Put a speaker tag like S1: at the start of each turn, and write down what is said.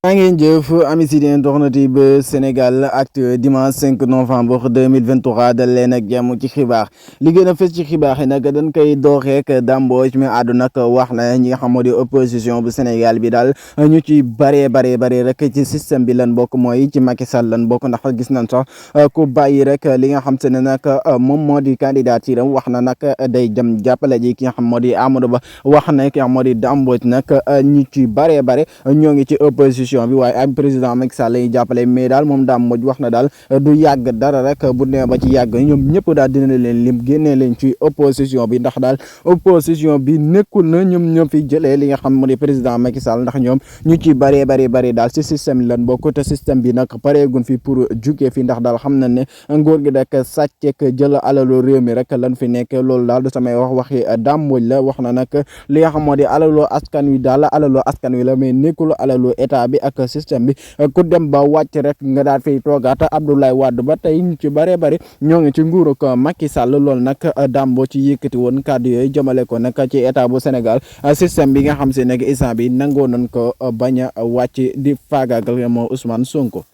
S1: maa ngeen jëf ami si deen doxnati ba Sénégal Actu dimanche 5 novembre 2023 dal leen ak jàmm ci xibaar li gën a fës ci xibaar yi nag dañ koy dooxeek Dame Mbodj mi àddu nag wax na ñi nga xam moo di opposition bu Sénégal bi daal ñu ci bare rek ci système bi lan bokk mooy ci Macky Sall lan bokk ndax gis nañ sax ku bàyyi rek li nga xam te ne nag moom moo di candidature am wax na nag day dem jàppale ji ki nga xam moo di Amadou Ba wax na ki nga xam moo di Dame Mbodj nag ñu ci bare ñoo ngi ci opposition bi waaye am président Macky Sall lañuy jàppale mais daal moom Dame Mbodj wax na daal du yàgg dara rek bu nee ba ci yàgg ñoom ñëpp daal dina leen lim génnee leen ci opposition bi ndax daal opposition bi nekkul na ñoom fi jëlee li nga xam moo di président Macky Sall ndax ñoom ñu ci bari daal ci système bi lan bokk te système bi nag pareegun fi pour jugee fi ndax daal xam na ne nguur gi rek sàcceek jël alalu réew mi rek lan fi nekk loolu daal du samay waxi Dame Mbodj la wax na nag li nga xam moo di alalu askan wi daal alalu askan wi la mais nekkul alalu état bi ak système bi ku dem ba wàcc rek nga daal fiy toogaat Abdoulaye Wade ba tey ñu ci bare ñoo ngi ci nguuru ko Macky Sall loolu nag Dame Mbodj ci yëkkati woon kàddu yooyu jëmale ko nag ci état bu Sénégal système bi nga xam si nag instant bi nangoo nañ ko bañ a wàcc di faagaagal moo Ousmane Sonko.